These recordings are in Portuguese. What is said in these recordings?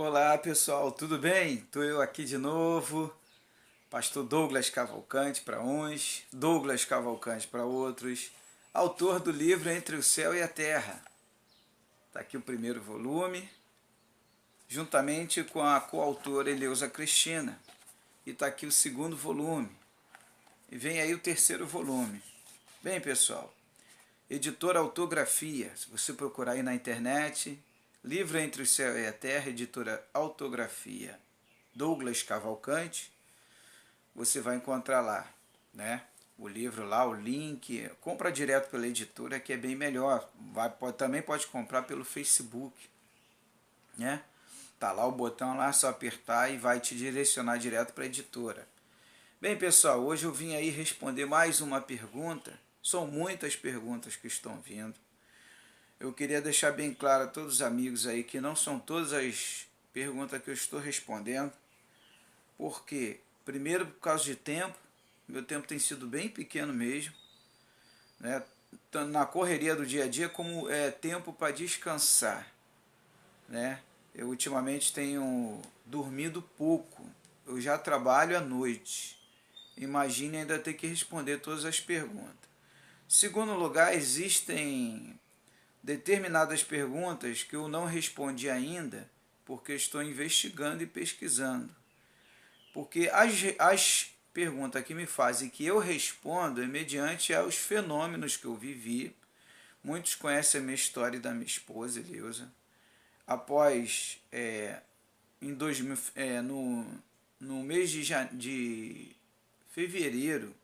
Olá pessoal, tudo bem? Estou eu aqui de novo, Pastor Douglas Cavalcante para uns, Douglas Cavalcante para outros, autor do livro Entre o Céu e a Terra. Está aqui o primeiro volume, juntamente com a coautora Eleusa Cristina. E está aqui o segundo volume. E vem aí o terceiro volume. Bem pessoal, editora Autografia, se você procurar aí na internet, livro Entre o Céu e a Terra, editora Autografia. Douglas Cavalcante, você vai encontrar lá, né? O livro lá, o link, compra direto pela editora que é bem melhor. Também pode comprar pelo Facebook, né? Tá lá o botão lá, só apertar e vai te direcionar direto para a editora. Bem, pessoal, hoje eu vim aí responder mais uma pergunta. São muitas perguntas que estão vindo. Eu queria deixar bem claro a todos os amigos aí que não são todas as perguntas que eu estou respondendo. Por quê? Primeiro, por causa de tempo. Meu tempo tem sido bem pequeno mesmo, né? Na correria do dia a dia, como é tempo para descansar, né? Eu ultimamente tenho dormido pouco. Eu já trabalho à noite. Imagine ainda ter que responder todas as perguntas. Segundo lugar, existem determinadas perguntas que eu não respondi ainda porque estou investigando e pesquisando. Porque as perguntas que me fazem e que eu respondo é mediante aos fenômenos que eu vivi. Muitos conhecem a minha história e da minha esposa, Eleusa. Após, em 2000, no mês de fevereiro,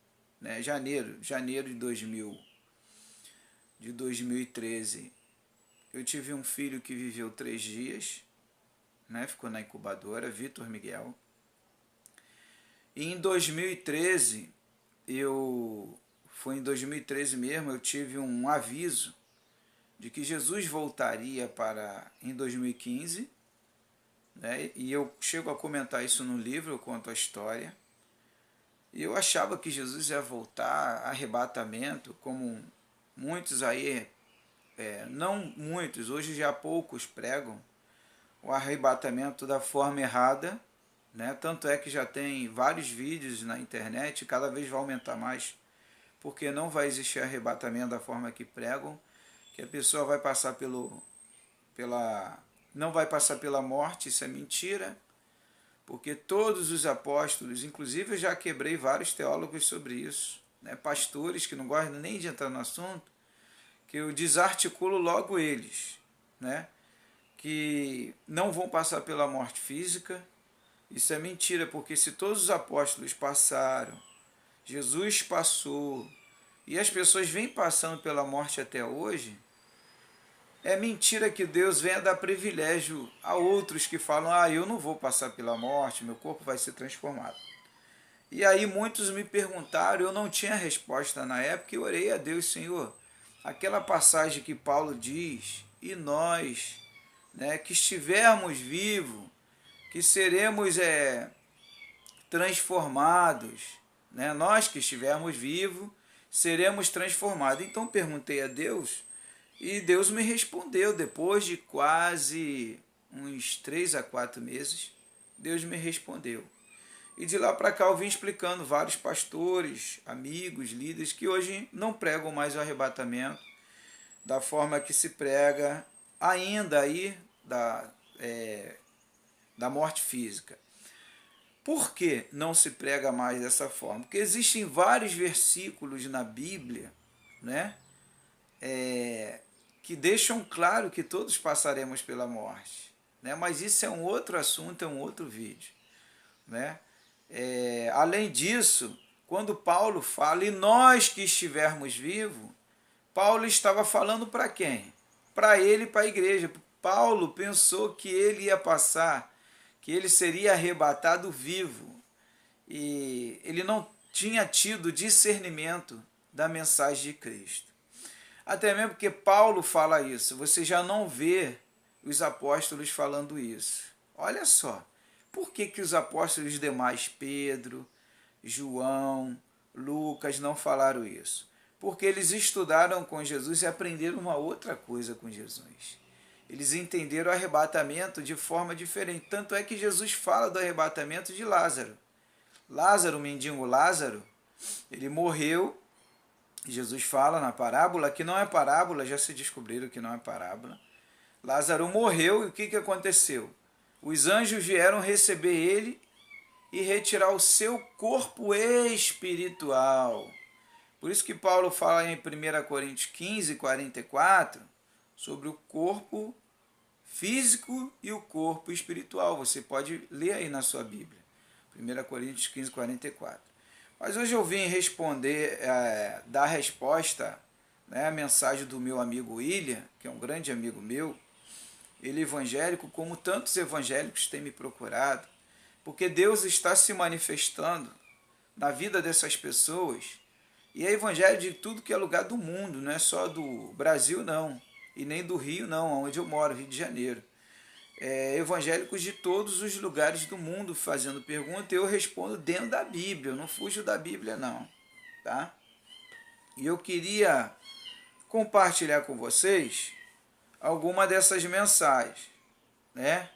né, janeiro de 2013, eu tive um filho que viveu 3 dias, né, ficou na incubadora, Vitor Miguel. E em 2013, foi em 2013 mesmo, eu tive um aviso de que Jesus voltaria em 2015, né? E eu chego a comentar isso no livro, eu conto a história. E eu achava que Jesus ia voltar, arrebatamento, como muitos aí, não muitos, hoje já poucos pregam o arrebatamento da forma errada, né? Tanto é que já tem vários vídeos na internet, e cada vez vai aumentar mais, porque não vai existir arrebatamento da forma que pregam, que a pessoa vai passar não vai passar pela morte. Isso é mentira, porque todos os apóstolos, inclusive eu já quebrei vários teólogos sobre isso, né? Pastores que não gostam nem de entrar no assunto, que eu desarticulo logo eles, né? Que não vão passar pela morte física. Isso é mentira, porque se todos os apóstolos passaram, Jesus passou, e as pessoas vêm passando pela morte até hoje, é mentira que Deus venha dar privilégio a outros que falam: ah, eu não vou passar pela morte, meu corpo vai ser transformado. E aí muitos me perguntaram, eu não tinha resposta na época, e orei a Deus: Senhor, aquela passagem que Paulo diz, e nós, né, que estivermos vivos, que seremos transformados, né? Nós que estivermos vivos, seremos transformados. Então perguntei a Deus, e Deus me respondeu depois de quase uns 3 a 4 meses. Deus me respondeu. E de lá para cá eu vim explicando vários pastores, amigos, líderes que hoje não pregam mais o arrebatamento da forma que se prega ainda aí da morte física. Por que não se prega mais dessa forma? Porque existem vários versículos na Bíblia, né, que deixam claro que todos passaremos pela morte, né? Mas isso é um outro assunto, é um outro vídeo, né? Além disso, quando Paulo fala, e nós que estivermos vivos, Paulo estava falando para quem? Para ele e para a igreja. Paulo pensou que ele ia passar, que ele seria arrebatado vivo. E ele não tinha tido discernimento da mensagem de Cristo. Até mesmo porque Paulo fala isso, você já não vê os apóstolos falando isso. Olha só, por que os apóstolos demais, Pedro, João, Lucas, não falaram isso? Porque eles estudaram com Jesus e aprenderam uma outra coisa com Jesus. Eles entenderam o arrebatamento de forma diferente. Tanto é que Jesus fala do arrebatamento de Lázaro. Lázaro, o mendigo Lázaro, ele morreu. Jesus fala na parábola, que não é parábola, já se descobriram que não é parábola. Lázaro morreu e o que aconteceu? Os anjos vieram receber ele e retirar o seu corpo espiritual. Por isso que Paulo fala em 1 Coríntios 15, 44, sobre o corpo físico e o corpo espiritual. Você pode ler aí na sua Bíblia. 1 Coríntios 15, 44. Mas hoje eu vim responder, dar resposta, né, à mensagem do meu amigo William, que é um grande amigo meu. Ele é evangélico, como tantos evangélicos têm me procurado, porque Deus está se manifestando na vida dessas pessoas. E é evangelho de tudo que é lugar do mundo, não é só do Brasil, não, e nem do Rio, não, onde eu moro, Rio de Janeiro. Evangélicos de todos os lugares do mundo fazendo pergunta, e eu respondo dentro da Bíblia, eu não fujo da Bíblia, não. Tá? E eu queria compartilhar com vocês alguma dessas mensagens, né?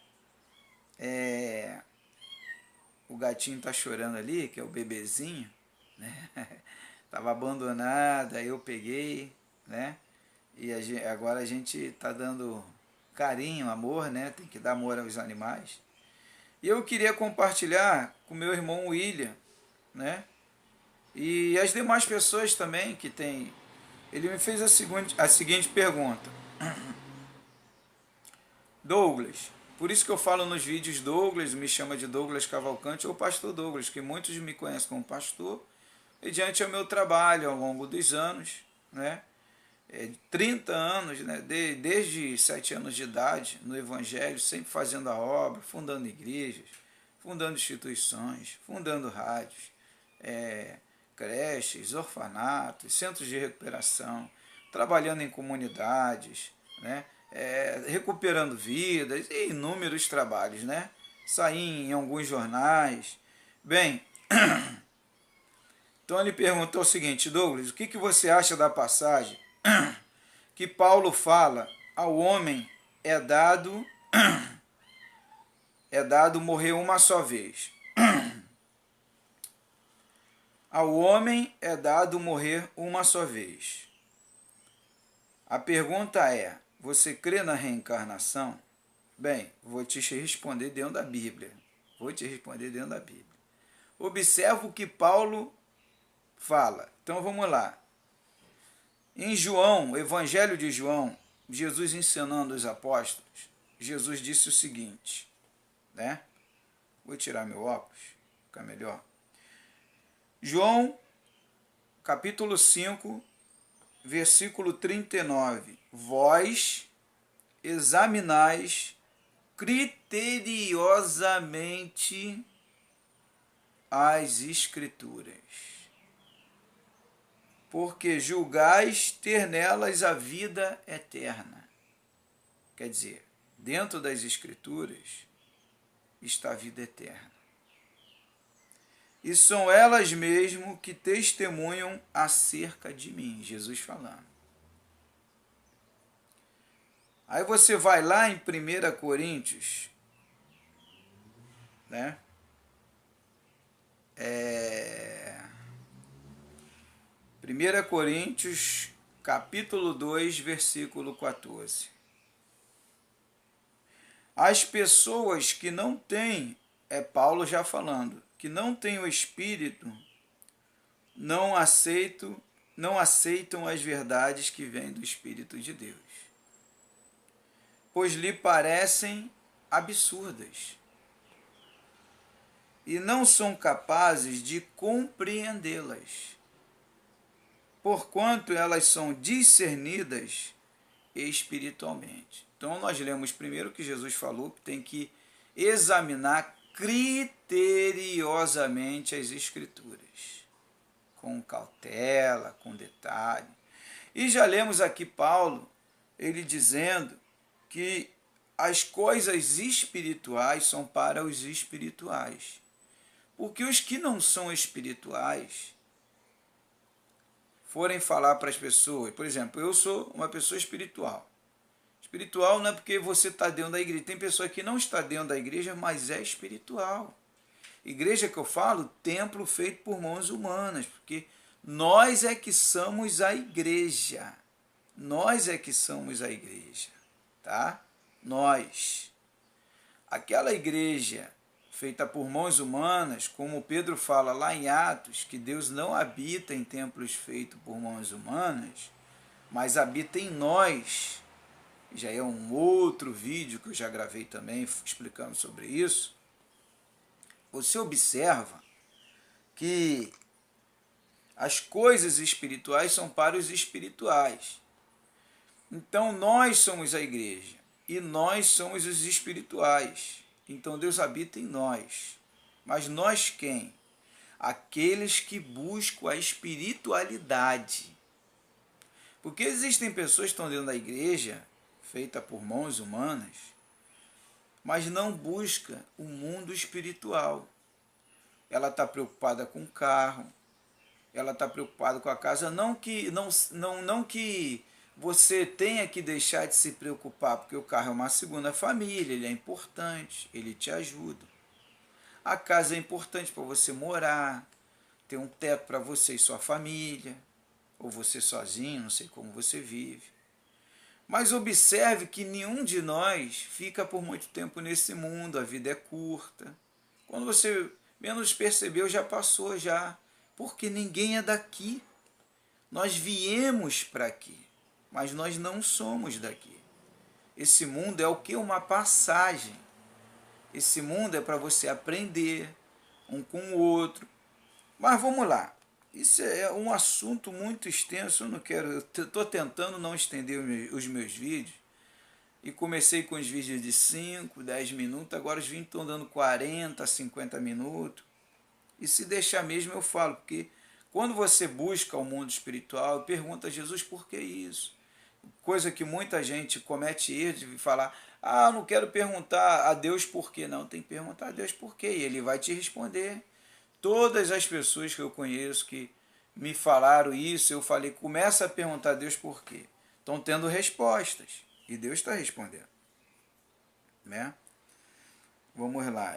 O gatinho tá chorando ali, que é o bebezinho, né? Tava abandonado, aí eu peguei, né? E agora a gente tá dando carinho, amor, né? Tem que dar amor aos animais. E eu queria compartilhar com meu irmão William, né? E as demais pessoas também que tem. Ele me fez a seguinte pergunta. Douglas, por isso que eu falo nos vídeos Douglas, me chama de Douglas Cavalcante ou Pastor Douglas, que muitos me conhecem como pastor, mediante ao meu trabalho ao longo dos anos, né? 30 anos, né? Desde 7 anos de idade, no Evangelho, sempre fazendo a obra, fundando igrejas, fundando instituições, fundando rádios, creches, orfanatos, centros de recuperação, trabalhando em comunidades, né? Recuperando vidas e inúmeros trabalhos, né? Saí em alguns jornais. Bem, então ele perguntou o seguinte: Douglas, o que você acha da passagem que Paulo fala: ao homem é dado morrer uma só vez. Ao homem é dado morrer uma só vez. A pergunta é: você crê na reencarnação? Bem, vou te responder dentro da Bíblia. Observa o que Paulo fala. Então vamos lá. Em João, Evangelho de João, Jesus ensinando os apóstolos, Jesus disse o seguinte, né? Vou tirar meu óculos, fica melhor. João, capítulo 5, versículo 39. Vós examinais criteriosamente as Escrituras, porque julgais ter nelas a vida eterna. Quer dizer, dentro das Escrituras está a vida eterna. E são elas mesmo que testemunham acerca de mim, Jesus falando. Aí você vai lá em 1 Coríntios, né? 1 Coríntios, capítulo 2, versículo 14. As pessoas que não têm, Paulo já falando, que não têm o Espírito, não aceitam as verdades que vêm do Espírito de Deus, pois lhe parecem absurdas e não são capazes de compreendê-las, porquanto elas são discernidas espiritualmente. Então nós lemos primeiro que Jesus falou que tem que examinar criteriosamente as Escrituras, com cautela, com detalhe. E já lemos aqui Paulo, ele dizendo que as coisas espirituais são para os espirituais. Porque os que não são espirituais forem falar para as pessoas, por exemplo, eu sou uma pessoa espiritual. As Espiritual não é porque você está dentro da igreja. Tem pessoa que não está dentro da igreja, mas é espiritual. Igreja que eu falo, templo feito por mãos humanas, porque nós é que somos a igreja. Nós é que somos a igreja, tá? Nós. Aquela igreja feita por mãos humanas, como Pedro fala lá em Atos, que Deus não habita em templos feitos por mãos humanas, mas habita em nós. Já é um outro vídeo que eu já gravei também explicando sobre isso. Você observa que as coisas espirituais são para os espirituais. Então nós somos a igreja e nós somos os espirituais. Então Deus habita em nós. Mas nós quem? Aqueles que buscam a espiritualidade. Porque existem pessoas que estão dentro da igreja, feita por mãos humanas, mas não busca o mundo espiritual. Ela está preocupada com o carro, ela está preocupada com a casa. Não que você tenha que deixar de se preocupar, porque o carro é uma segunda família, ele é importante, ele te ajuda. A casa é importante para você morar, ter um teto para você e sua família, ou você sozinho, não sei como você vive. Mas observe que nenhum de nós fica por muito tempo nesse mundo, a vida é curta. Quando você menos percebeu, já passou já, porque ninguém é daqui. Nós viemos para aqui, mas nós não somos daqui. Esse mundo é o que? Uma passagem. Esse mundo é para você aprender um com o outro. Mas vamos lá. Isso é um assunto muito extenso, eu não quero, eu estou tentando não estender os meus vídeos, e comecei com os vídeos de 5, 10 minutos, agora os vídeos estão dando 40, 50 minutos, e se deixar mesmo eu falo, porque quando você busca o mundo espiritual, pergunta a Jesus por que isso, coisa que muita gente comete erro de falar, não quero perguntar a Deus por quê, não, tem que perguntar a Deus por quê, e Ele vai te responder. Todas as pessoas que eu conheço que me falaram isso, eu falei, começa a perguntar a Deus por quê. Estão tendo respostas. E Deus está respondendo. Né? Vamos lá.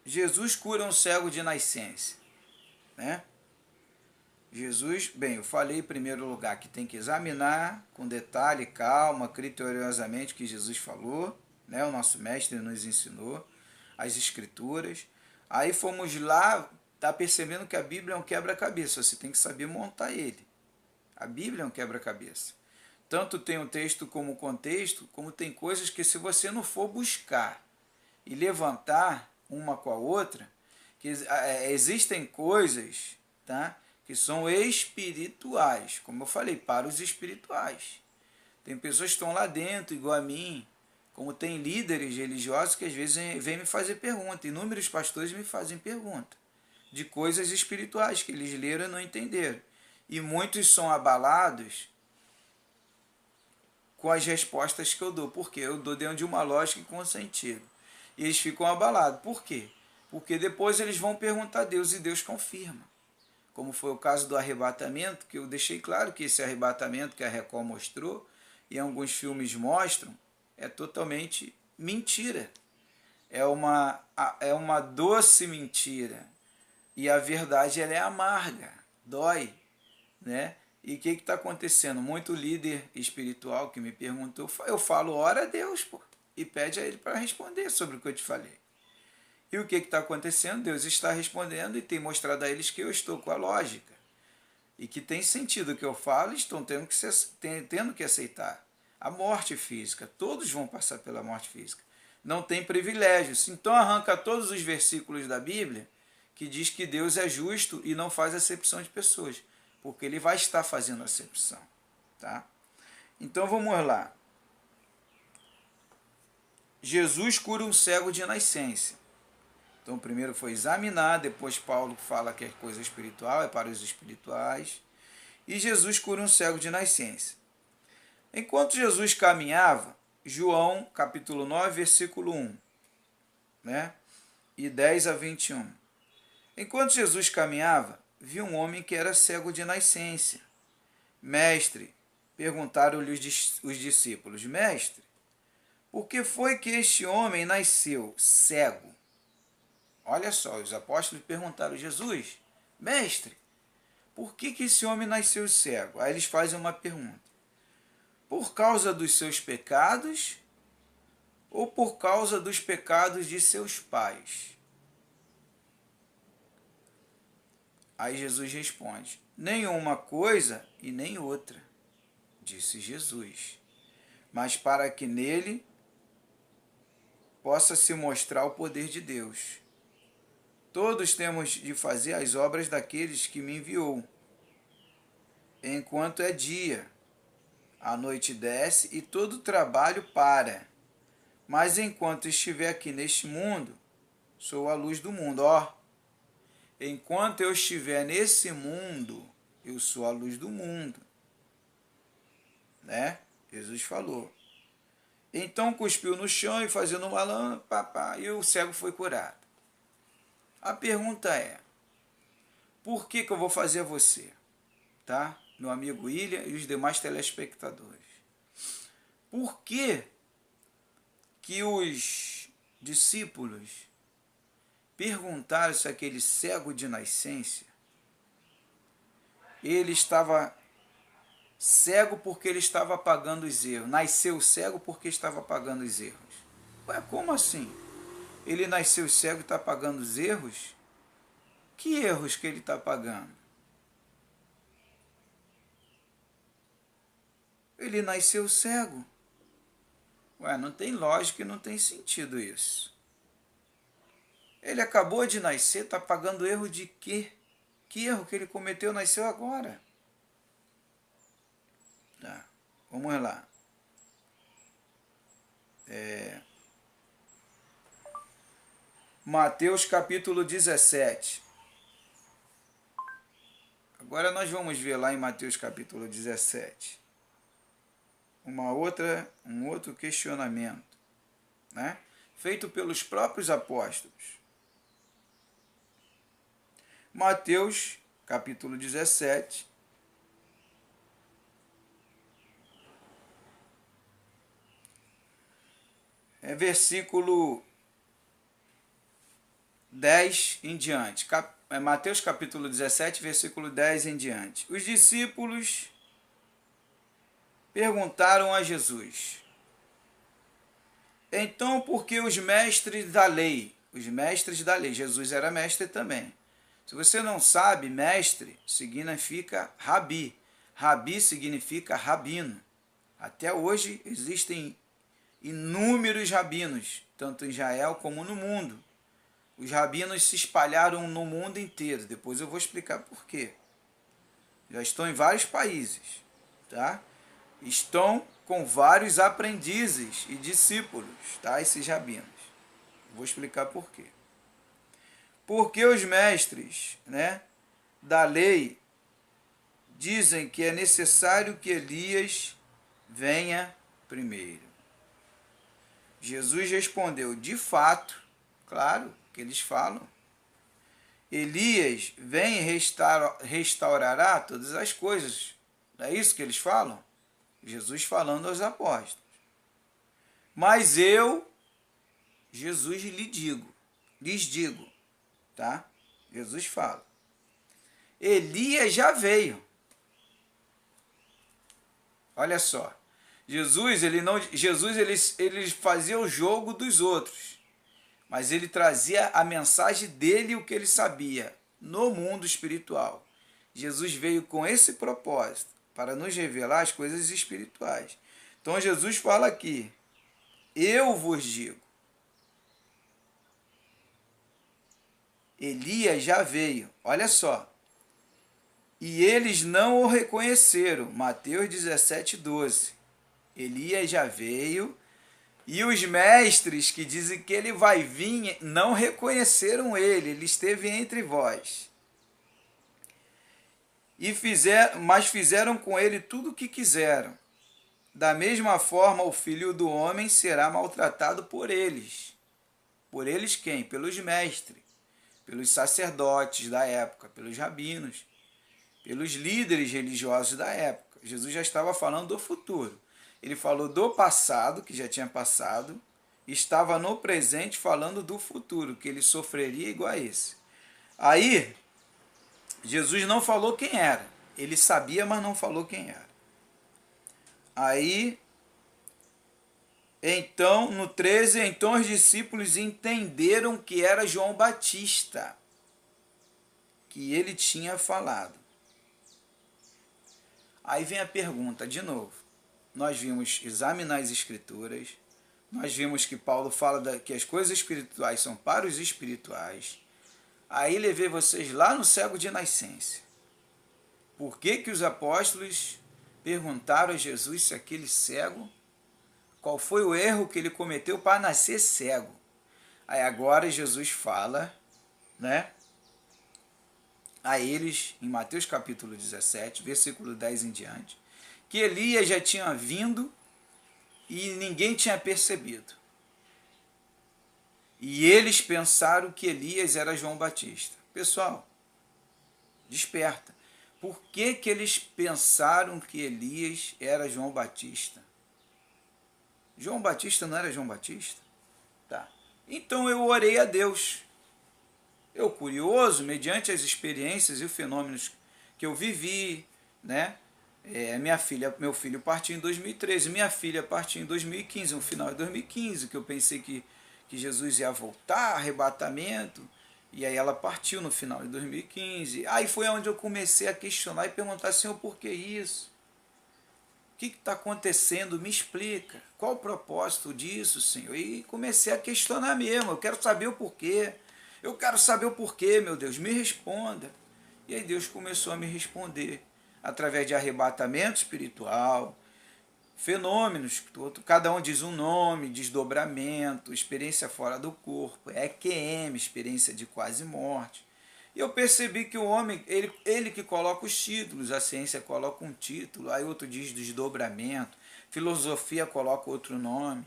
Jesus cura um cego de nascença. Né? Jesus, bem, eu falei em primeiro lugar que tem que examinar com detalhe, calma, criteriosamente o que Jesus falou. Né? O nosso mestre nos ensinou as escrituras. Aí fomos lá, tá percebendo que a Bíblia é um quebra-cabeça, você tem que saber montar ele. A Bíblia é um quebra-cabeça. Tanto tem o texto como o contexto, como tem coisas que se você não for buscar e levantar uma com a outra, que existem coisas, tá, que são espirituais, como eu falei, para os espirituais. Tem pessoas que estão lá dentro, igual a mim, como tem líderes religiosos que às vezes vêm me fazer pergunta, inúmeros pastores me fazem pergunta de coisas espirituais que eles leram e não entenderam. E muitos são abalados com as respostas que eu dou. Por quê? Eu dou dentro de uma lógica e com um sentido. E eles ficam abalados. Por quê? Porque depois eles vão perguntar a Deus e Deus confirma. Como foi o caso do arrebatamento, que eu deixei claro que esse arrebatamento que a Record mostrou, e alguns filmes mostram, é totalmente mentira. É uma doce mentira. E a verdade ela é amarga, dói. Né? E o que está acontecendo? Muito líder espiritual que me perguntou, eu falo, ora a Deus, pô, e pede a Ele para responder sobre o que eu te falei. E o que está acontecendo? Deus está respondendo e tem mostrado a eles que eu estou com a lógica. E que tem sentido o que eu falo e estão tendo que aceitar. A morte física, todos vão passar pela morte física. Não tem privilégios. Então arranca todos os versículos da Bíblia que diz que Deus é justo e não faz acepção de pessoas, porque Ele vai estar fazendo acepção. Tá? Então vamos lá. Jesus cura um cego de nascença. Então primeiro foi examinar, depois Paulo fala que é coisa espiritual, é para os espirituais. E Jesus cura um cego de nascença. Enquanto Jesus caminhava, João, capítulo 9, versículo 1, né? E 10 a 21. Enquanto Jesus caminhava, viu um homem que era cego de nascença. Mestre, perguntaram-lhe os discípulos, Mestre, por que foi que este homem nasceu cego? Olha só, os apóstolos perguntaram, Jesus, Mestre, por que esse homem nasceu cego? Aí eles fazem uma pergunta, por causa dos seus pecados ou por causa dos pecados de seus pais? Aí Jesus responde, nenhuma coisa e nem outra, disse Jesus, mas para que nele possa se mostrar o poder de Deus. Todos temos de fazer as obras daqueles que me enviou. Enquanto é dia, a noite desce e todo o trabalho para. Mas enquanto estiver aqui neste mundo, sou a luz do mundo. Ó, enquanto eu estiver nesse mundo, eu sou a luz do mundo. Né? Jesus falou. Então cuspiu no chão e fazendo uma lâmpada, e o cego foi curado. A pergunta é, por que eu vou fazer a você? Tá? Meu amigo William e os demais telespectadores. Por que os discípulos perguntaram se aquele cego de nascença, ele estava cego porque ele estava apagando os erros. Nasceu cego porque estava apagando os erros. Ué, como assim? Ele nasceu cego e está apagando os erros? Que erros que ele está apagando? Ele nasceu cego. Ué, não tem lógica e não tem sentido isso. Ele acabou de nascer, está apagando erro de quê? Que erro que ele cometeu nasceu agora? Tá, vamos lá. Mateus capítulo 17. Agora nós vamos ver lá em Mateus capítulo 17 um outro questionamento, né? Feito pelos próprios apóstolos. Mateus capítulo 17, versículo 10 em diante. Mateus capítulo 17, versículo 10 em diante. Os discípulos perguntaram a Jesus, então por que os mestres da lei, Jesus era mestre também. Se você não sabe, mestre significa rabi. Rabi significa rabino. Até hoje existem inúmeros rabinos, tanto em Israel como no mundo. Os rabinos se espalharam no mundo inteiro. Depois eu vou explicar por quê. Já estão em vários países, tá? Estão com vários aprendizes e discípulos, tá? Esses rabinos. Vou explicar por quê. Porque os mestres, né, da lei dizem que é necessário que Elias venha primeiro. Jesus respondeu, de fato, claro que eles falam, Elias vem e restaurará todas as coisas. Não é isso que eles falam? Jesus falando aos apóstolos. Mas eu, Jesus lhes digo, tá? Jesus fala. Elias já veio. Olha só. Jesus ele fazia o jogo dos outros, mas ele trazia a mensagem dele e o que ele sabia no mundo espiritual. Jesus veio com esse propósito, para nos revelar as coisas espirituais. Então Jesus fala aqui, eu vos digo, Elias já veio, olha só, e eles não o reconheceram, Mateus 17, 12. Elias já veio, e os mestres que dizem que ele vai vir não reconheceram ele esteve entre vós. Mas fizeram com ele tudo o que quiseram. Da mesma forma, o Filho do Homem será maltratado por eles. Por eles quem? Pelos mestres, pelos sacerdotes da época, pelos rabinos, pelos líderes religiosos da época. Jesus já estava falando do futuro. Ele falou do passado, que já tinha passado, e estava no presente falando do futuro, que ele sofreria igual a esse. Aí, Jesus não falou quem era. Ele sabia, mas não falou quem era. Aí, então, no 13, então os discípulos entenderam que era João Batista, que ele tinha falado. Aí vem a pergunta, de novo. Nós vimos examinar as escrituras, nós vimos que Paulo fala que as coisas espirituais são para os espirituais. Aí levei vocês lá no cego de nascença. Por que que os apóstolos perguntaram a Jesus se aquele cego, qual foi o erro que ele cometeu para nascer cego? Aí agora Jesus fala, né, a eles, em Mateus capítulo 17, versículo 10 em diante, que Elias já tinha vindo e ninguém tinha percebido. E eles pensaram que Elias era João Batista. Pessoal, desperta. Por que que eles pensaram que Elias era João Batista? João Batista não era João Batista? Tá. Então eu orei a Deus. Eu, curioso, mediante as experiências e os fenômenos que eu vivi, né? Meu filho partiu em 2013, minha filha partiu em 2015, no final de 2015, que eu pensei que Jesus ia voltar, arrebatamento, e aí ela partiu no final de 2015. Aí foi onde eu comecei a questionar e perguntar, Senhor, por que isso? O que está acontecendo? Me explica. Qual o propósito disso, Senhor? E comecei a questionar mesmo, eu quero saber o porquê. Eu quero saber o porquê, meu Deus, me responda. E aí Deus começou a me responder, através de arrebatamento espiritual, fenômenos, cada um diz um nome, desdobramento, experiência fora do corpo, EQM, experiência de quase morte. E eu percebi que o homem, ele que coloca os títulos, a ciência coloca um título, aí outro diz desdobramento, filosofia coloca outro nome,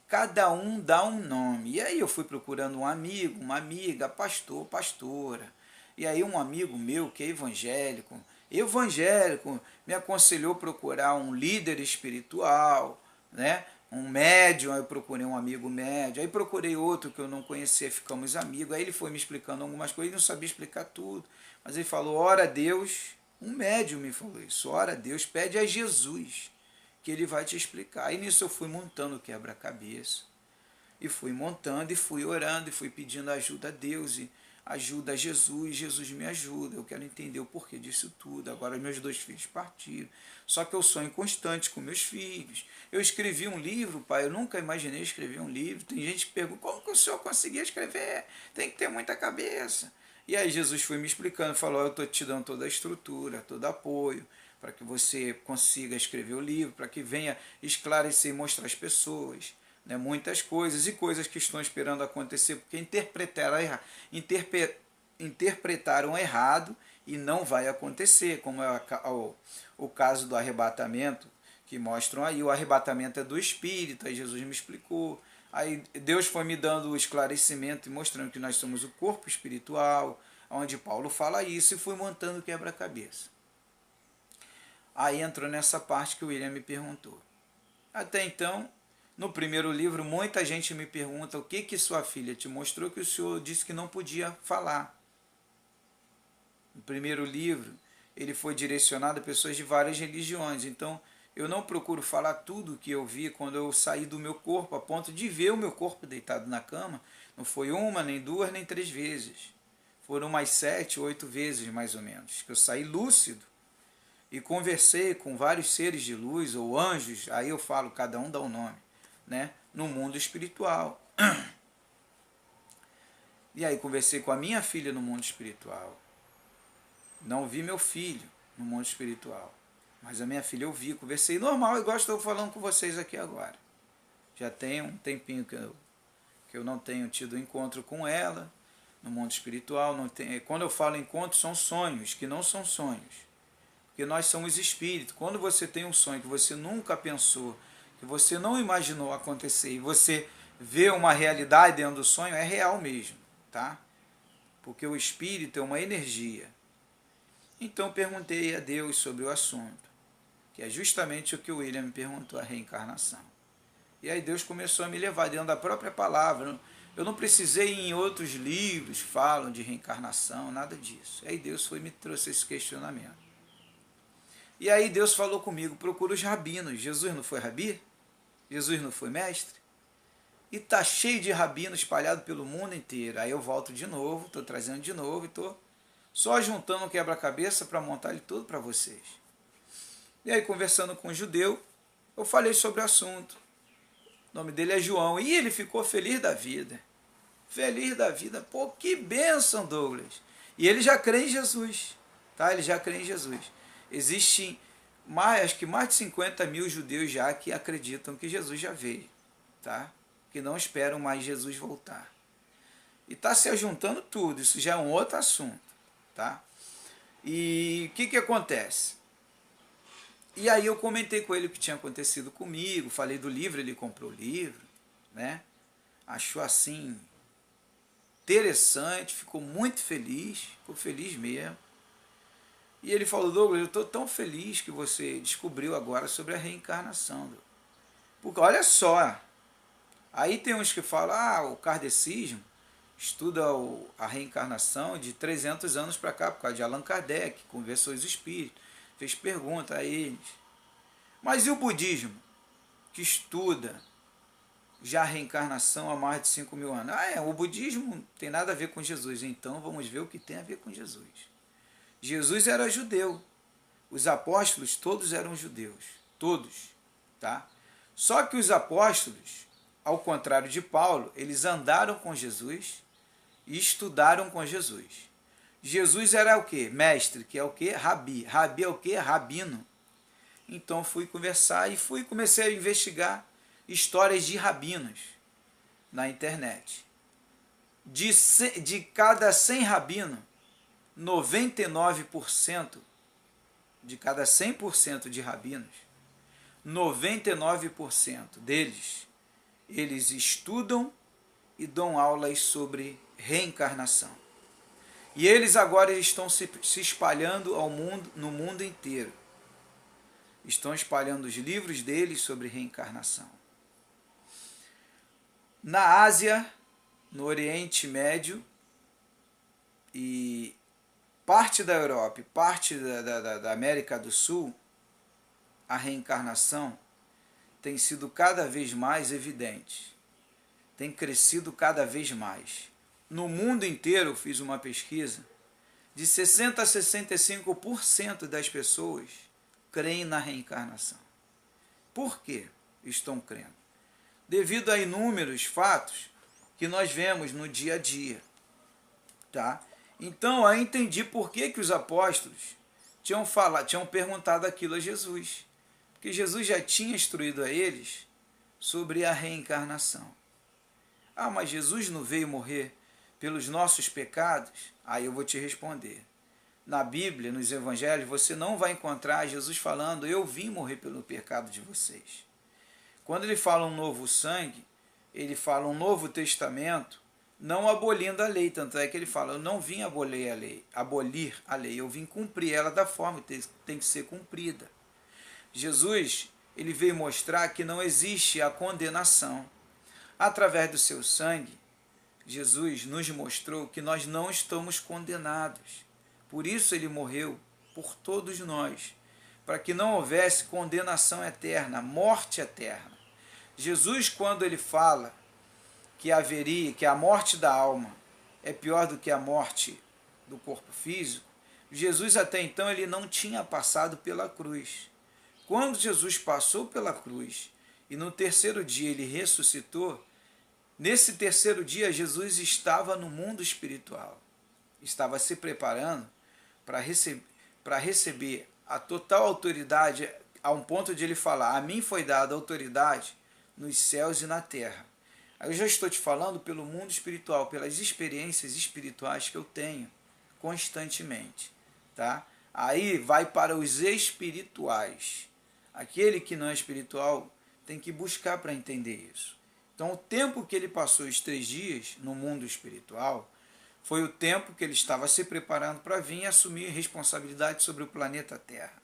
cada um dá um nome. E aí eu fui procurando um amigo, uma amiga, pastor, pastora. E aí um amigo meu que é evangélico me aconselhou a procurar um líder espiritual, né? Um médium, aí eu procurei um amigo médium, aí procurei outro que eu não conhecia, ficamos amigos, aí ele foi me explicando algumas coisas, ele não sabia explicar tudo, mas ele falou, ora a Deus, um médium me falou isso, ora a Deus, pede a Jesus, que ele vai te explicar. Aí nisso eu fui montando o quebra-cabeça, e fui montando, e fui orando, e fui pedindo ajuda a Deus, e ajuda a Jesus, Jesus me ajuda, eu quero entender o porquê disso tudo. Agora meus 2 filhos partiram, só que eu sonho constante com meus filhos. Eu escrevi um livro, pai, eu nunca imaginei escrever um livro. Tem gente que pergunta, como que o senhor conseguia escrever? Tem que ter muita cabeça. E aí Jesus foi me explicando, falou, eu estou te dando toda a estrutura, todo apoio, para que você consiga escrever o livro, para que venha esclarecer e mostrar às pessoas, né, muitas coisas e coisas que estão esperando acontecer, porque interpretaram errado e não vai acontecer, como é o caso do arrebatamento, que mostram aí, o arrebatamento é do Espírito, aí Jesus me explicou, aí Deus foi me dando o esclarecimento e mostrando que nós somos o corpo espiritual, onde Paulo fala isso, e fui montando o quebra-cabeça. Aí entrou nessa parte que o William me perguntou. Até então, no primeiro livro, muita gente me pergunta o que sua filha te mostrou que o senhor disse que não podia falar. No primeiro livro, ele foi direcionado a pessoas de várias religiões. Então, eu não procuro falar tudo o que eu vi quando eu saí do meu corpo, a ponto de ver o meu corpo deitado na cama. Não foi 1, nem 2, nem 3 vezes. Foram mais 7, 8 vezes, mais ou menos, que eu saí lúcido e conversei com vários seres de luz ou anjos, aí eu falo, cada um dá um nome, né? No mundo espiritual. E aí conversei com a minha filha no mundo espiritual. Não vi meu filho no mundo espiritual, mas a minha filha eu vi, conversei normal, igual estou falando com vocês aqui agora. Já tem um tempinho que eu não tenho tido encontro com ela no mundo espiritual. Não tem, quando eu falo encontro, são sonhos, que não são sonhos. Porque nós somos espíritos. Quando você tem um sonho que você nunca pensou, que você não imaginou acontecer, e você vê uma realidade dentro do sonho, é real mesmo, tá? Porque o espírito é uma energia. Então perguntei a Deus sobre o assunto. que é justamente o que o William me perguntou, a reencarnação. E aí Deus começou a me levar dentro da própria palavra. Eu não precisei ir em outros livros que falam de reencarnação, nada disso. Aí Deus me trouxe esse questionamento. E aí Deus falou comigo, procura os rabinos. Jesus não foi rabi? Jesus não foi mestre? E está cheio de rabinos espalhado pelo mundo inteiro. Aí eu volto de novo, estou trazendo de novo e estou só juntando um quebra-cabeça para montar ele tudo para vocês. E aí, conversando com um judeu, eu falei sobre o assunto. O nome dele é João. E ele ficou feliz da vida. Feliz da vida. Pô, que bênção, Douglas. E ele já crê em Jesus. Tá? Ele já crê em Jesus. Existem acho que mais de 50 mil judeus já que acreditam que Jesus já veio. Tá? Que não esperam mais Jesus voltar. E está se ajuntando tudo. Isso já é um outro assunto. Tá? E o que acontece? E aí eu comentei com ele o que tinha acontecido comigo, falei do livro, ele comprou o livro, né? Achou assim interessante, ficou muito feliz, ficou feliz mesmo. E ele falou, Douglas, eu estou tão feliz que você descobriu agora sobre a reencarnação. Douglas. Porque olha só, aí tem uns que falam, o kardecismo estuda a reencarnação de 300 anos para cá, por causa de Allan Kardec, conversou os espíritos, fez pergunta a eles. Mas e o budismo, que estuda já a reencarnação há mais de 5.000 anos? O budismo não tem nada a ver com Jesus, então vamos ver o que tem a ver com Jesus. Jesus era judeu, os apóstolos todos eram judeus, todos, tá? Só que os apóstolos, ao contrário de Paulo, eles andaram com Jesus e estudaram com Jesus. Jesus era o quê? Mestre, que é o quê? Rabi. Rabi é o quê? Rabino. Então fui conversar e comecei a investigar histórias de rabinos na internet. De cada 100 rabinos, 99%, de cada 100% de rabinos, 99% deles, eles estudam e dão aulas sobre reencarnação. E eles agora estão se espalhando no mundo inteiro. Estão espalhando os livros deles sobre reencarnação. Na Ásia, no Oriente Médio e parte da Europa e parte da América do Sul, a reencarnação tem sido cada vez mais evidente. Tem crescido cada vez mais. No mundo inteiro, eu fiz uma pesquisa, de 60% a 65% das pessoas creem na reencarnação. Por que estão crendo? Devido a inúmeros fatos que nós vemos no dia a dia. Tá? Então, aí entendi por que os apóstolos tinham perguntado aquilo a Jesus. Porque Jesus já tinha instruído a eles sobre a reencarnação. Mas Jesus não veio morrer pelos nossos pecados? Aí eu vou te responder. Na Bíblia, nos Evangelhos, você não vai encontrar Jesus falando, eu vim morrer pelo pecado de vocês. Quando ele fala um novo sangue, ele fala um novo testamento, não abolindo a lei. Tanto é que ele fala, eu não vim abolir a lei, eu vim cumprir ela da forma que tem que ser cumprida. Jesus, ele veio mostrar que não existe a condenação. Através do seu sangue, Jesus nos mostrou que nós não estamos condenados. Por isso ele morreu por todos nós, para que não houvesse condenação eterna, morte eterna. Jesus, quando ele fala que a morte da alma é pior do que a morte do corpo físico, Jesus até então ele não tinha passado pela cruz. Quando Jesus passou pela cruz e no terceiro dia ele ressuscitou, nesse terceiro dia Jesus estava no mundo espiritual, estava se preparando para receber a total autoridade, a um ponto de ele falar, a mim foi dada autoridade nos céus e na terra. Aí eu já estou te falando pelo mundo espiritual, pelas experiências espirituais que eu tenho constantemente. Tá? Aí vai para os espirituais. Aquele que não é espiritual tem que buscar para entender isso. Então o tempo que ele passou os 3 dias no mundo espiritual foi o tempo que ele estava se preparando para vir assumir responsabilidade sobre o planeta Terra.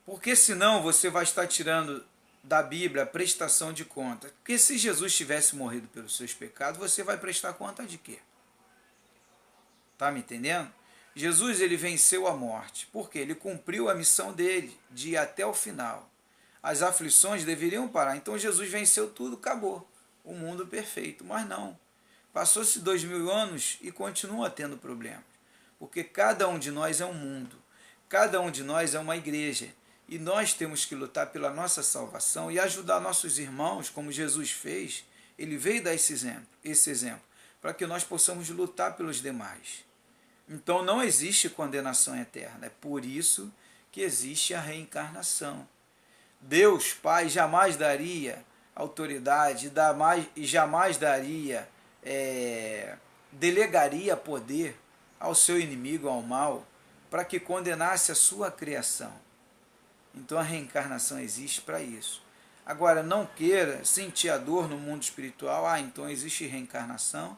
Porque senão você vai estar tirando da Bíblia a prestação de conta. Porque se Jesus tivesse morrido pelos seus pecados, você vai prestar conta de quê? Tá me entendendo? Jesus, ele venceu a morte. Por quê? Ele cumpriu a missão dele, de ir até o final. As aflições deveriam parar. Então Jesus venceu tudo, acabou. O mundo perfeito. Mas não. Passou-se 2000 anos e continua tendo problemas. Porque cada um de nós é um mundo. Cada um de nós é uma igreja. E nós temos que lutar pela nossa salvação e ajudar nossos irmãos, como Jesus fez. Ele veio dar esse exemplo, para que nós possamos lutar pelos demais. Então não existe condenação eterna. É por isso que existe a reencarnação. Deus, Pai, jamais daria autoridade e jamais daria, delegaria poder ao seu inimigo, ao mal, para que condenasse a sua criação. Então a reencarnação existe para isso. Agora, não queira sentir a dor no mundo espiritual. Então existe reencarnação.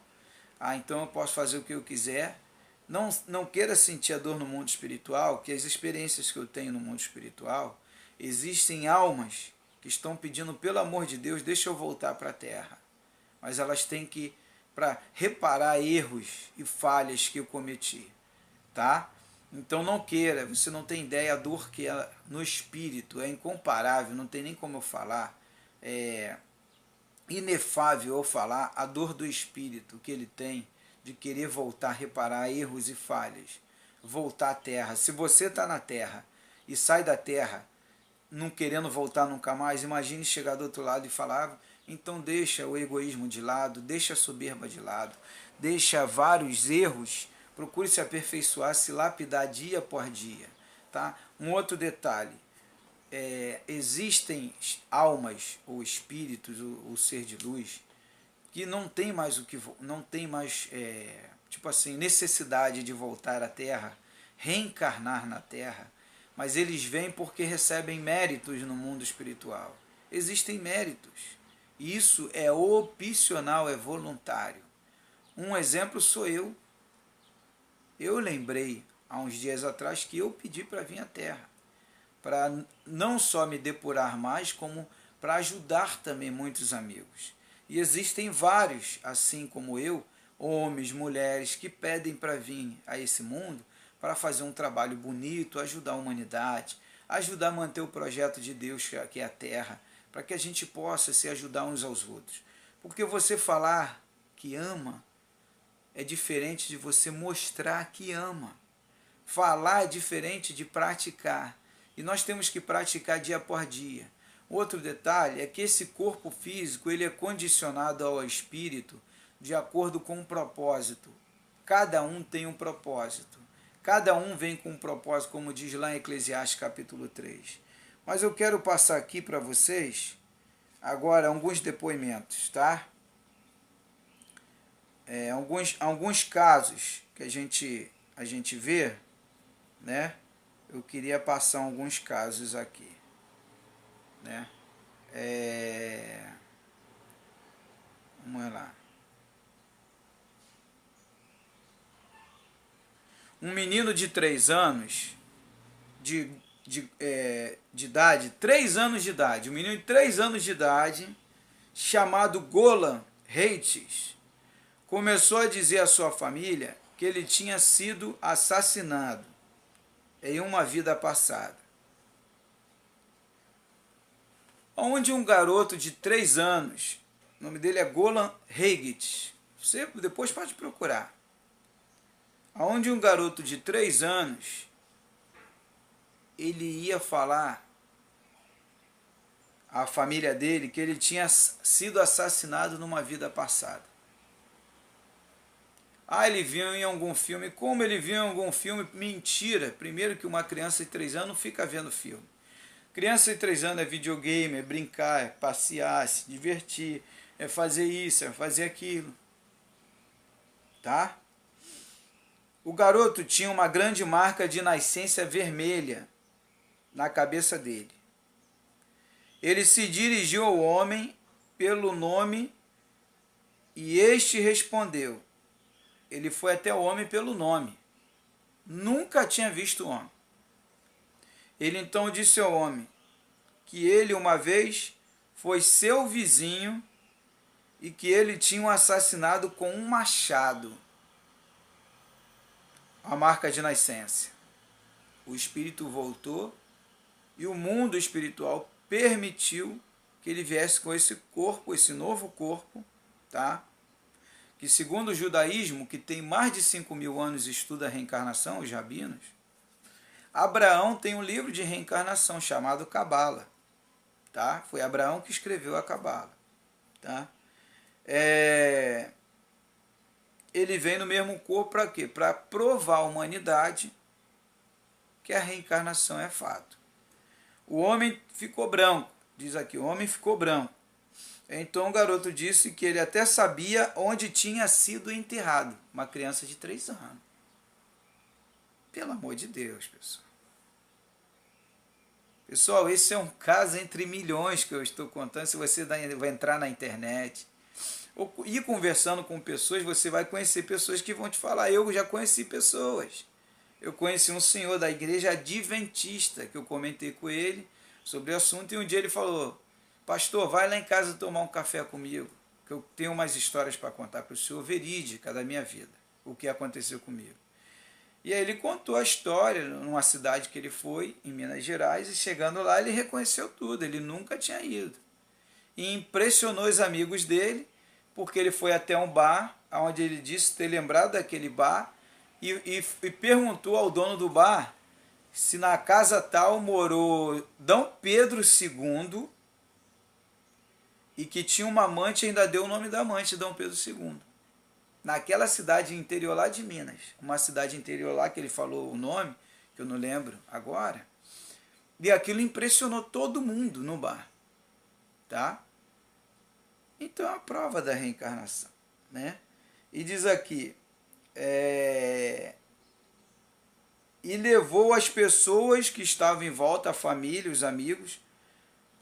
Então eu posso fazer o que eu quiser. Não queira sentir a dor no mundo espiritual, que as experiências que eu tenho no mundo espiritual, existem almas que estão pedindo, pelo amor de Deus, deixa eu voltar para a Terra. Mas elas têm que, para reparar erros e falhas que eu cometi. Tá? Então não queira, você não tem ideia a dor que é no espírito, é incomparável, não tem nem como eu falar, é inefável eu falar a dor do espírito que ele tem de querer voltar, reparar erros e falhas, voltar à Terra. Se você está na Terra e sai da Terra não querendo voltar nunca mais, imagine chegar do outro lado e falar, então deixa o egoísmo de lado, deixa a soberba de lado, deixa vários erros, procure se aperfeiçoar, se lapidar dia por dia. Tá? Um outro detalhe, existem almas ou espíritos, o ser de luz, que não tem mais tipo assim, necessidade de voltar à Terra, reencarnar na Terra, mas eles vêm porque recebem méritos no mundo espiritual. Existem méritos. Isso é opcional, é voluntário. Um exemplo sou eu. Eu lembrei, há uns dias atrás, que eu pedi para vir à Terra, para não só me depurar mais, como para ajudar também muitos amigos. E existem vários, assim como eu, homens, mulheres, que pedem para vir a esse mundo para fazer um trabalho bonito, ajudar a humanidade, ajudar a manter o projeto de Deus, que é a Terra, para que a gente possa se ajudar uns aos outros. Porque você falar que ama é diferente de você mostrar que ama. Falar é diferente de praticar. E nós temos que praticar dia por dia. Outro detalhe é que esse corpo físico ele é condicionado ao espírito de acordo com um propósito. Cada um tem um propósito. Cada um vem com um propósito, como diz lá em Eclesiastes capítulo 3. Mas eu quero passar aqui para vocês agora alguns depoimentos, tá? Alguns casos que a gente vê, né? Eu queria passar alguns casos aqui, né? Vamos lá. Um menino de 3 anos de idade, 3 anos de idade, um menino de 3 anos de idade, chamado Golan Heights, começou a dizer à sua família que ele tinha sido assassinado em uma vida passada. Onde um garoto de 3 anos, o nome dele é Golan Heights, você depois pode procurar, onde um garoto de 3 anos, ele ia falar à família dele que ele tinha sido assassinado numa vida passada. Ele viu em algum filme. Como ele viu em algum filme? Mentira. Primeiro que uma criança de 3 anos não fica vendo filme. Criança de 3 anos é videogame, é brincar, é passear, é se divertir, é fazer isso, é fazer aquilo. Tá? O garoto tinha uma grande marca de nascença vermelha na cabeça dele. Ele se dirigiu ao homem pelo nome e este respondeu. Ele foi até o homem pelo nome. Nunca tinha visto o homem. Ele então disse ao homem que ele uma vez foi seu vizinho e que ele tinha o assassinado com um machado, a marca de nascença. O espírito voltou e o mundo espiritual permitiu que ele viesse com esse corpo, esse novo corpo, tá? Que segundo o judaísmo, que tem mais de 5.000 anos e estuda a reencarnação, os rabinos, Abraão tem um livro de reencarnação chamado Cabala, tá? Foi Abraão que escreveu a Cabala, tá? Ele vem no mesmo corpo para quê? Para provar à humanidade que a reencarnação é fato. O homem ficou branco, diz aqui, o homem ficou branco. Então o garoto disse que ele até sabia onde tinha sido enterrado. Uma criança de 3 anos. Pelo amor de Deus, pessoal. Pessoal, esse é um caso entre milhões que eu estou contando. Se você vai entrar na internet ou ir conversando com pessoas, você vai conhecer pessoas que vão te falar. Eu já conheci pessoas. Eu conheci um senhor da igreja adventista, que eu comentei com ele sobre o assunto, e um dia ele falou: pastor, vai lá em casa tomar um café comigo, que eu tenho umas histórias para contar para o senhor, verídica da minha vida, o que aconteceu comigo. E aí ele contou a história numa cidade que ele foi, em Minas Gerais, e chegando lá ele reconheceu tudo, ele nunca tinha ido. E impressionou os amigos dele, porque ele foi até um bar, onde ele disse ter lembrado daquele bar, e perguntou ao dono do bar se na casa tal morou D. Pedro II e que tinha uma amante, ainda deu o nome da amante, D. Pedro II. Naquela cidade interior lá de Minas, uma cidade interior lá que ele falou o nome, que eu não lembro agora, e aquilo impressionou todo mundo no bar, tá? Então é a prova da reencarnação, né? E diz aqui, e levou as pessoas que estavam em volta, a família, os amigos,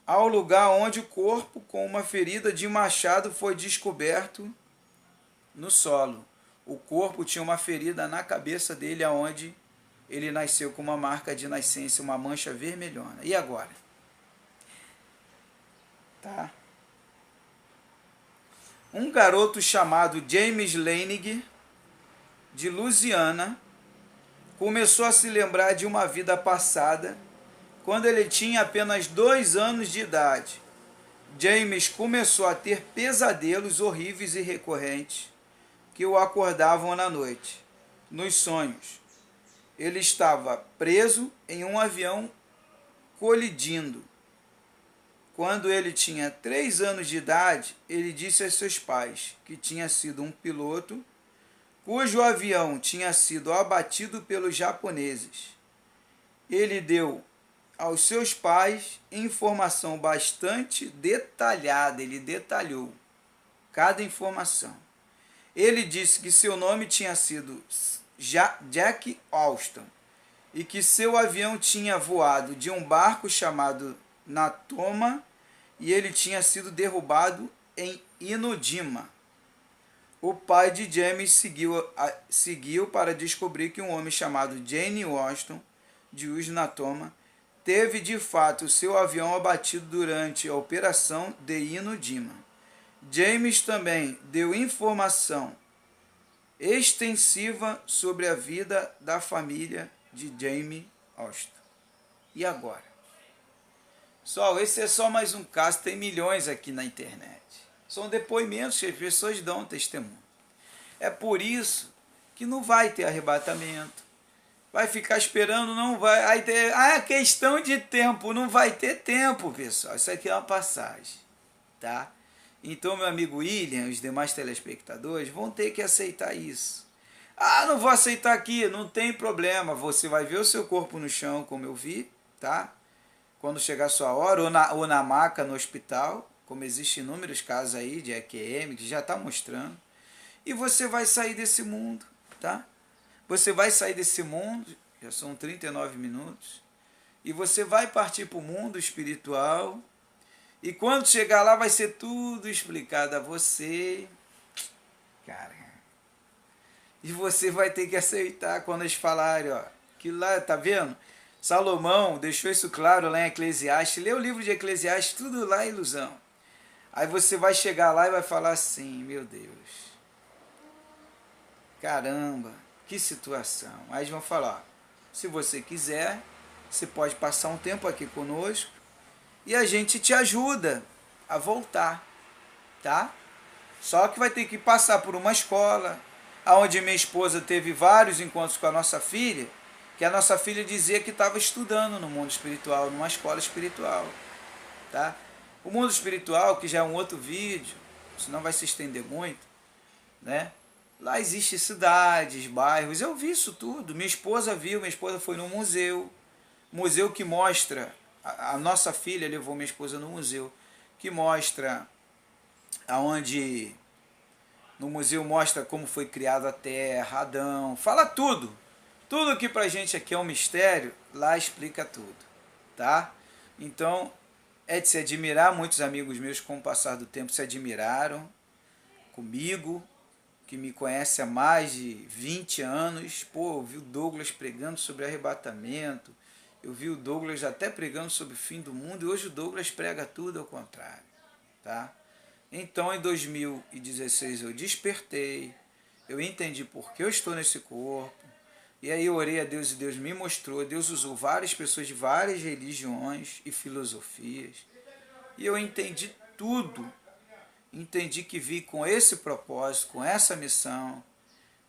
ao lugar onde o corpo com uma ferida de machado foi descoberto no solo. O corpo tinha uma ferida na cabeça dele, aonde ele nasceu com uma marca de nascença, uma mancha vermelhona. E agora? Tá? Um garoto chamado James Leinig, de Louisiana, começou a se lembrar de uma vida passada quando ele tinha apenas 2 anos de idade. James começou a ter pesadelos horríveis e recorrentes que o acordavam na noite. Nos sonhos, ele estava preso em um avião colidindo. Quando ele tinha 3 anos de idade, ele disse a seus pais que tinha sido um piloto cujo avião tinha sido abatido pelos japoneses. Ele deu aos seus pais informação bastante detalhada, ele detalhou cada informação. Ele disse que seu nome tinha sido Jack Austin e que seu avião tinha voado de um barco chamado Natoma e ele tinha sido derrubado em Inojima. O pai de James seguiu para descobrir que um homem chamado Jane Washington, de Natoma, teve de fato seu avião abatido durante a operação de Inojima. James também deu informação extensiva sobre a vida da família de James Austin. E agora? Pessoal, esse é só mais um caso, tem milhões aqui na internet. São depoimentos que as pessoas dão testemunho. É por isso que não vai ter arrebatamento. Vai ficar esperando, não vai. Aí tem, questão de tempo, não vai ter tempo, pessoal. Isso aqui é uma passagem, tá? Então, meu amigo William e os demais telespectadores vão ter que aceitar isso. Não vou aceitar aqui, não tem problema. Você vai ver o seu corpo no chão, como eu vi, tá? Quando chegar a sua hora, ou na maca no hospital, como existem inúmeros casos aí de EQM, que já está mostrando. E você vai sair desse mundo, tá? Você vai sair desse mundo, já são 39 minutos, e você vai partir para o mundo espiritual, e quando chegar lá vai ser tudo explicado a você, cara. E você vai ter que aceitar quando eles falarem, ó, que lá, tá vendo? Salomão deixou isso claro lá em Eclesiastes. Lê o livro de Eclesiastes, tudo lá é ilusão. Aí você vai chegar lá e vai falar assim, meu Deus, caramba, que situação. Aí eles vão falar, se você quiser, você pode passar um tempo aqui conosco e a gente te ajuda a voltar, tá? Só que vai ter que passar por uma escola, onde minha esposa teve vários encontros com a nossa filha, que a nossa filha dizia que estava estudando no mundo espiritual, numa escola espiritual, tá? O mundo espiritual, que já é um outro vídeo, senão vai se estender muito, né? Lá existe cidades, bairros, eu vi isso tudo, minha esposa viu, minha esposa foi no museu que mostra, a nossa filha levou minha esposa no museu, que mostra aonde no museu mostra como foi criada a Terra, Adão, fala tudo. Tudo que pra gente aqui é um mistério, lá explica tudo, tá? Então, é de se admirar, muitos amigos meus com o passar do tempo se admiraram comigo, que me conhece há mais de 20 anos. Pô, eu vi o Douglas pregando sobre arrebatamento, eu vi o Douglas até pregando sobre o fim do mundo, e hoje o Douglas prega tudo ao contrário, tá? Então, em 2016 eu despertei, eu entendi por que eu estou nesse corpo, e aí eu orei a Deus e Deus me mostrou, Deus usou várias pessoas de várias religiões e filosofias, e eu entendi tudo, entendi que vi com esse propósito, com essa missão,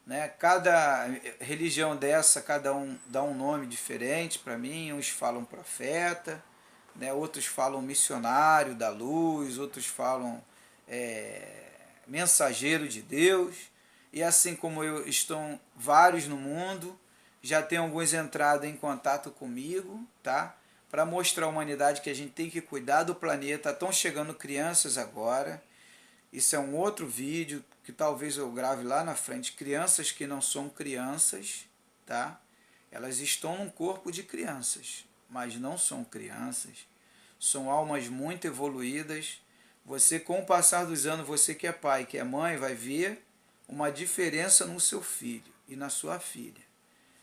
né? Cada religião dessa, cada um dá um nome diferente para mim, uns falam profeta, né? Outros falam missionário da luz, outros falam mensageiro de Deus, e assim como eu, estão vários no mundo, já tem alguns entrado em contato comigo, tá? Para mostrar à humanidade que a gente tem que cuidar do planeta. Estão chegando crianças agora, isso é um outro vídeo que talvez eu grave lá na frente, crianças que não são crianças, tá? Elas estão num corpo de crianças, mas não são crianças, são almas muito evoluídas. Você, com o passar dos anos, você que é pai, que é mãe, vai ver uma diferença no seu filho e na sua filha,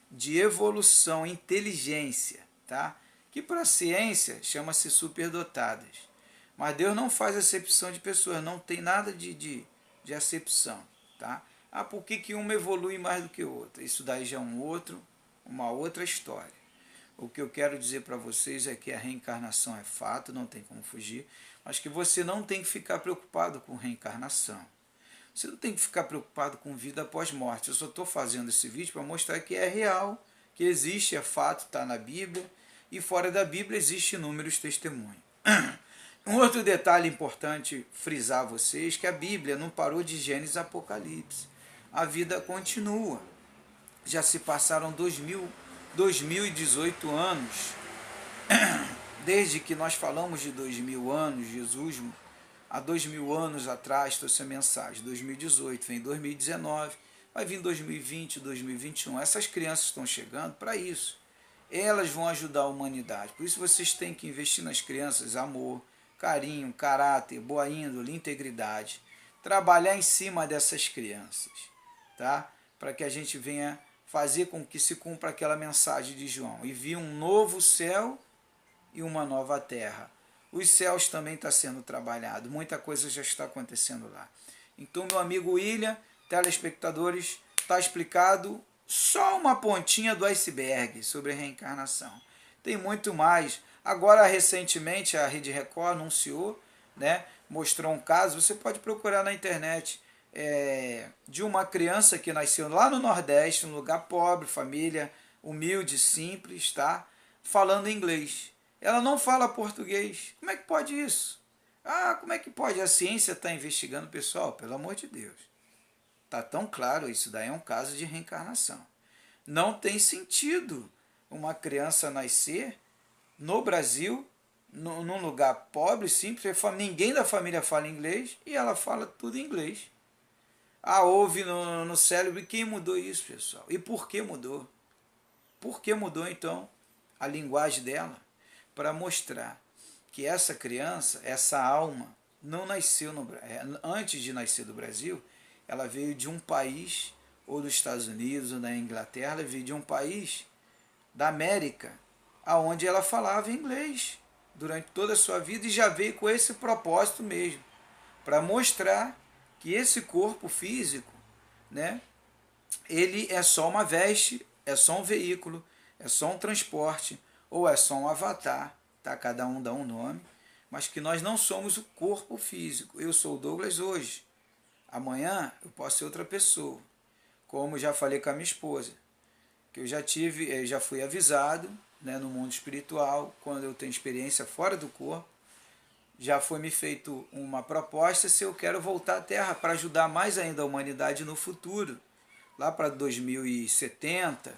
de evolução, inteligência, tá? Que para a ciência chama-se superdotadas. Mas Deus não faz acepção de pessoas, não tem nada de acepção, tá? Ah, por que uma evolui mais do que outra? Isso daí já é uma outra história. O que eu quero dizer para vocês é que a reencarnação é fato, não tem como fugir, mas que você não tem que ficar preocupado com reencarnação. Você não tem que ficar preocupado com vida após morte. Eu só estou fazendo esse vídeo para mostrar que é real, que existe, é fato, está na Bíblia, e fora da Bíblia existe inúmeros testemunhos. Um outro detalhe importante frisar a vocês, que a Bíblia não parou de Gênesis a Apocalipse. A vida continua. Já se passaram 2018 anos, desde que nós falamos de 2000 anos, Jesus, há 2000 anos atrás, trouxe a mensagem, 2018, vem 2019, vai vir 2020, 2021. Essas crianças estão chegando para isso. Elas vão ajudar a humanidade. Por isso vocês têm que investir nas crianças, amor, carinho, caráter, boa índole, integridade. Trabalhar em cima dessas crianças, tá? Para que a gente venha fazer com que se cumpra aquela mensagem de João. E vi um novo céu e uma nova terra. Os céus também está sendo trabalhado, muita coisa já está acontecendo lá. Então, meu amigo William, telespectadores, está explicado só uma pontinha do iceberg sobre a reencarnação. Tem muito mais. Agora, recentemente, a Rede Record anunciou, né, mostrou um caso, você pode procurar na internet, de uma criança que nasceu lá no Nordeste, num lugar pobre, família humilde, simples, tá? Falando inglês. Ela não fala português. Como é que pode isso? Ah, como é que pode? A ciência está investigando, pessoal, pelo amor de Deus. Está tão claro, isso daí é um caso de reencarnação. Não tem sentido uma criança nascer no Brasil, num lugar pobre, simples, ninguém da família fala inglês e ela fala tudo em inglês. Ah, houve no cérebro. E quem mudou isso, pessoal? E por que mudou? Por que mudou, então, a linguagem dela? Para mostrar que essa criança, essa alma, não nasceu antes de nascer do Brasil, ela veio de um país, ou dos Estados Unidos, ou da Inglaterra, ela veio de um país da América, aonde ela falava inglês durante toda a sua vida e já veio com esse propósito mesmo, para mostrar que esse corpo físico, né, ele é só uma veste, é só um veículo, é só um transporte, ou é só um avatar, tá? Cada um dá um nome, mas que nós não somos o corpo físico. Eu sou o Douglas hoje, amanhã eu posso ser outra pessoa, como já falei com a minha esposa, que eu já fui avisado, né, no mundo espiritual, quando eu tenho experiência fora do corpo, já foi me feito uma proposta se eu quero voltar à Terra para ajudar mais ainda a humanidade no futuro, lá para 2070,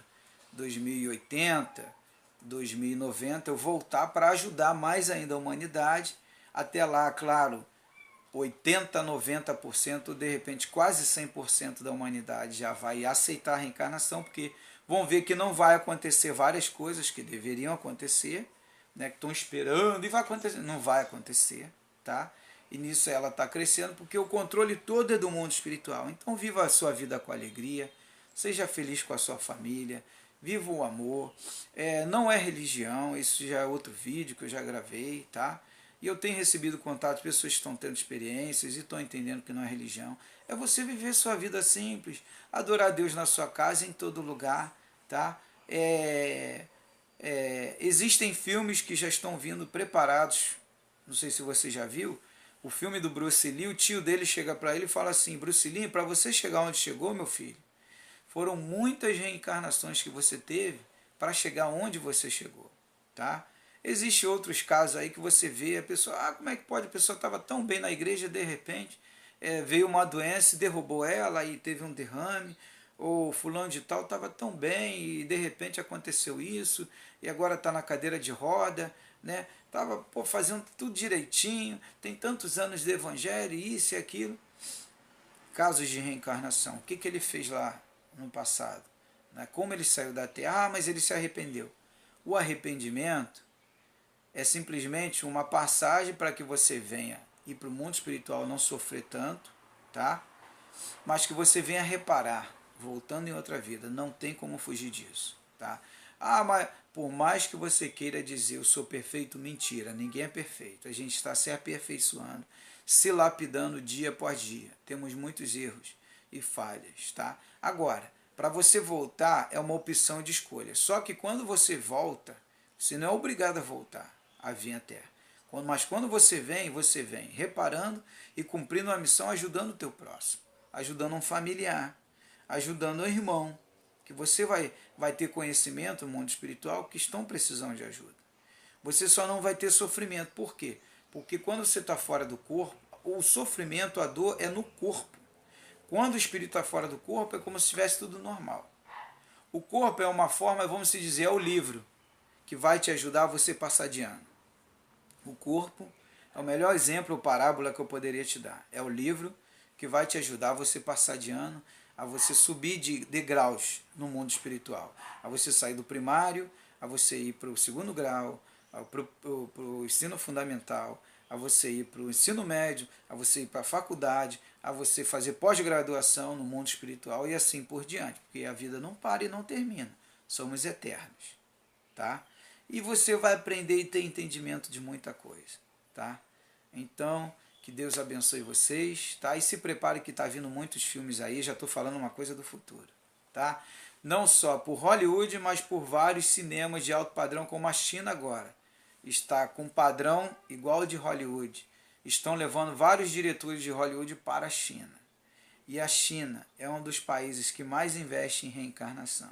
2080, 2090, eu voltar para ajudar mais ainda a humanidade. Até lá, claro, 80, 90%, de repente quase 100% da humanidade já vai aceitar a reencarnação, porque vão ver que não vai acontecer várias coisas que deveriam acontecer, né, que estão esperando e vai acontecer. Não vai acontecer, tá? E nisso ela está crescendo, porque o controle todo é do mundo espiritual. Então viva a sua vida com alegria, seja feliz com a sua família, viva o amor. Não é religião, isso já é outro vídeo que eu já gravei, tá? E eu tenho recebido contato de pessoas que estão tendo experiências e estão entendendo que não é religião. É você viver sua vida simples, adorar a Deus na sua casa, em todo lugar, tá? Existem filmes que já estão vindo preparados, não sei se você já viu, o filme do Bruce Lee, o tio dele chega para ele e fala assim: Bruce Lee, para você chegar onde chegou, meu filho, foram muitas reencarnações que você teve para chegar onde você chegou, tá? Existem outros casos aí que você vê a pessoa, como é que pode? A pessoa estava tão bem na igreja, de repente veio uma doença e derrubou ela e teve um derrame, ou fulano de tal estava tão bem e de repente aconteceu isso e agora está na cadeira de roda, né? Estava fazendo tudo direitinho, tem tantos anos de evangelho, isso e aquilo. Casos de reencarnação, o que, que ele fez lá no passado? Né? Como ele saiu da terra? Mas ele se arrependeu. O arrependimento é simplesmente uma passagem para que você venha ir para o mundo espiritual, não sofrer tanto, tá? Mas que você venha reparar, voltando em outra vida. Não tem como fugir disso, tá? Mas por mais que você queira dizer eu sou perfeito, mentira, ninguém é perfeito. A gente está se aperfeiçoando, se lapidando dia após dia. Temos muitos erros e falhas, tá? Agora, para você voltar é uma opção de escolha. Só que quando você volta, você não é obrigado a voltar a vir à Terra. Mas quando você vem reparando e cumprindo uma missão, ajudando o teu próximo, ajudando um familiar, ajudando um irmão, que você vai ter conhecimento no mundo espiritual que estão precisando de ajuda. Você só não vai ter sofrimento. Por quê? Porque quando você está fora do corpo, o sofrimento, a dor é no corpo. Quando o espírito está fora do corpo, é como se estivesse tudo normal. O corpo é uma forma, vamos dizer, é o livro que vai te ajudar a você passar de ano. O corpo é o melhor exemplo, parábola que eu poderia te dar. É o livro que vai te ajudar a você passar de ano, a você subir de degraus no mundo espiritual. A você sair do primário, a você ir para o segundo grau, para o ensino fundamental, a você ir para o ensino médio, a você ir para a faculdade, a você fazer pós-graduação no mundo espiritual e assim por diante. Porque a vida não para e não termina. Somos eternos, tá? E você vai aprender e ter entendimento de muita coisa, tá? Então, que Deus abençoe vocês, tá? E se prepare que tá vindo muitos filmes aí, já estou falando uma coisa do futuro, tá? Não só por Hollywood, mas por vários cinemas de alto padrão, como a China agora. Está com padrão igual ao de Hollywood. Estão levando vários diretores de Hollywood para a China. E a China é um dos países que mais investe em reencarnação,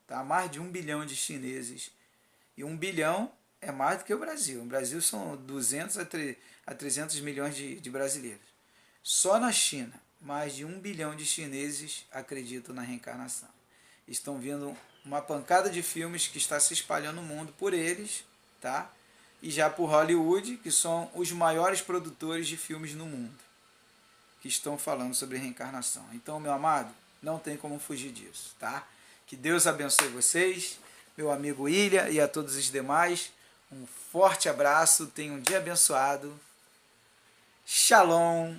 tá? Mais de 1 bilhão de chineses. E 1 bilhão é mais do que o Brasil. O Brasil são 200 a 300 milhões de brasileiros. Só na China, mais de 1 bilhão de chineses acreditam na reencarnação. Estão vindo uma pancada de filmes que está se espalhando no mundo por eles, tá? E já por Hollywood, que são os maiores produtores de filmes no mundo, que estão falando sobre reencarnação. Então, meu amado, não tem como fugir disso, tá? Que Deus abençoe vocês, meu amigo Ilha e a todos os demais. Um forte abraço, tenham um dia abençoado. Shalom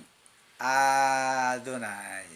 Adonai.